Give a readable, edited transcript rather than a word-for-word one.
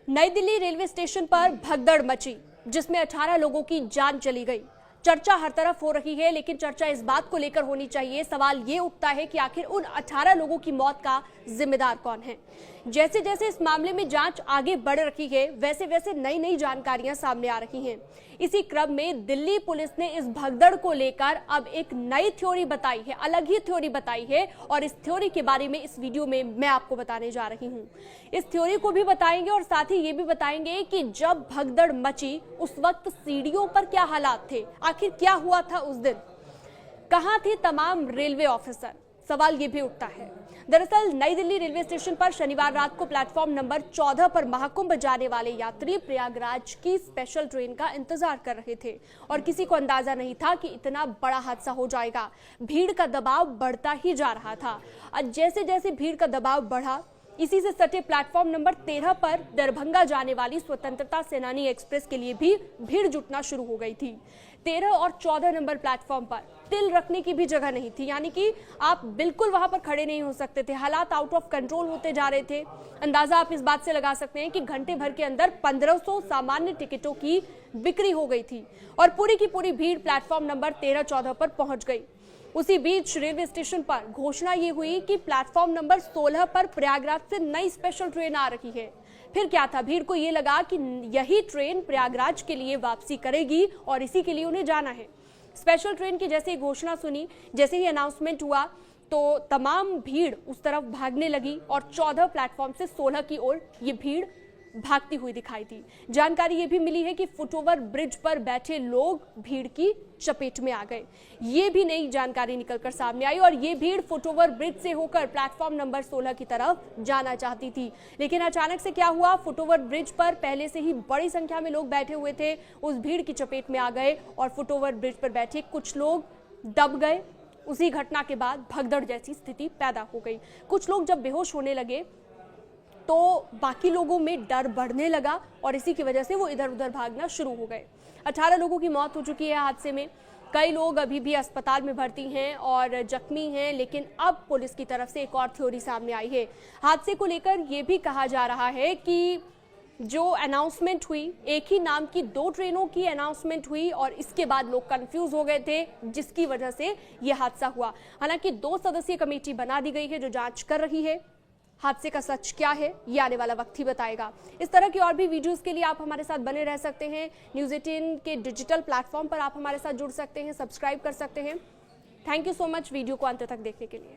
नई Delhi railway station पर भगदड़ मची, जिसमें 18 लोगों की जान चली गई। चर्चा हर तरफ हो रही है, लेकिन चर्चा इस बात को लेकर होनी चाहिए। सवाल ये उठता है कि आखिर उन 18 लोगों की मौत का जिम्मेदार कौन है। जैसे जैसे इस मामले में जांच आगे बढ़ रही है, वैसे वैसे नई नई जानकारियां सामने आ रही हैं। इसी क्रम में दिल्ली पुलिस ने इस भगदड़ को लेकर अब एक नई थ्योरी बताई है, अलग ही थ्योरी बताई है, और इस थ्योरी के बारे में इस वीडियो में मैं आपको बताने जा रही हूं। इस थ्योरी को भी बताएंगे और साथ ही ये भी बताएंगे कि जब भगदड़ मची उस वक्त सीढ़ियों पर क्या हालात थे, आखिर क्या हुआ था उस दिन, कहां थे तमाम रेलवे ऑफिसर, सवाल ये भी उठता है। दरअसल नई दिल्ली रेलवे स्टेशन पर शनिवार रात को प्लेटफॉर्म नंबर 14 पर महाकुंभ जाने वाले यात्री प्रयागराज की स्पेशल ट्रेन का इंतजार कर रहे थे और किसी को अंदाजा नहीं था कि इतना बड़ा हादसा हो जाएगा। भीड़ का दबाव बढ़ता ही जा रहा था और जैसे जैसे भीड़ का दबाव बढ़ा, इसी से सटे प्लेटफॉर्म नंबर 13 पर दरभंगा जाने वाली स्वतंत्रता सेनानी एक्सप्रेस के लिए भी भीड़ जुटना शुरू हो गई थी। 13 और 14 नंबर प्लेटफॉर्म पर तिल रखने की भी जगह नहीं थी, यानी कि आप बिल्कुल वहां पर खड़े नहीं हो सकते थे। हालात आउट ऑफ कंट्रोल होते जा रहे थे। अंदाजा आप इस बात से लगा सकते हैं कि घंटे भर के अंदर 1500 सामान्य टिकटों की बिक्री हो गई थी और पूरी की पूरी भीड़ प्लेटफॉर्म नंबर 13-14 पर पहुंच गई। उसी बीच रेलवे स्टेशन पर घोषणा ये हुई कि प्लेटफॉर्म नंबर 16 पर प्रयागराज से नई स्पेशल ट्रेन आ रही है। फिर क्या था, भीड़ को ये लगा कि यही ट्रेन प्रयागराज के लिए वापसी करेगी और इसी के लिए उन्हें जाना है। स्पेशल ट्रेन की जैसे ही घोषणा सुनी, जैसे ही अनाउंसमेंट हुआ, तो तमाम भीड़ उस तरफ भागने लगी और 14 प्लेटफॉर्म से 16 की ओर ये भीड़ भागती हुई दिखाई दी। जानकारी ये भी मिली है कि फुटओवर ब्रिज पर बैठे लोग भीड़ की चपेट में आ गए। ये भी नई जानकारी निकलकर सामने आई और ये भीड़ फुटओवर ब्रिज से होकर प्लेटफॉर्म नंबर 16 की तरफ जाना चाहती थी, लेकिन अचानक से क्या हुआ, फुटओवर ब्रिज पर पहले से ही बड़ी संख्या में लोग बैठे हुए थे, उस भीड़ की चपेट में आ गए और फुटओवर ब्रिज पर बैठे कुछ लोग दब गए। उसी घटना के बाद भगदड़ जैसी स्थिति पैदा हो गई। कुछ लोग जब बेहोश होने लगे तो बाकी लोगों में डर बढ़ने लगा और इसी की वजह से वो इधर उधर भागना शुरू हो गए। 18 लोगों की मौत हो चुकी है हादसे में। कई लोग अभी भी अस्पताल में भर्ती हैं और जख्मी हैं, लेकिन अब पुलिस की तरफ से एक और थ्योरी सामने आई है। हादसे को लेकर ये भी कहा जा रहा है कि जो अनाउंसमेंट हुई, एक ही नाम की 2 ट्रेनों की अनाउंसमेंट हुई और इसके बाद लोग कंफ्यूज हो गए थे, जिसकी वजह से यह हादसा हुआ। हालांकि 2 सदस्यीय कमेटी बना दी गई है जो जांच कर रही है। हादसे का सच क्या है, ये आने वाला वक्त ही बताएगा। इस तरह की और भी वीडियोस के लिए आप हमारे साथ बने रह सकते हैं। न्यूज़ 18 के डिजिटल प्लेटफॉर्म पर आप हमारे साथ जुड़ सकते हैं, सब्सक्राइब कर सकते हैं। Thank you so much video को अंत तक देखने के लिए।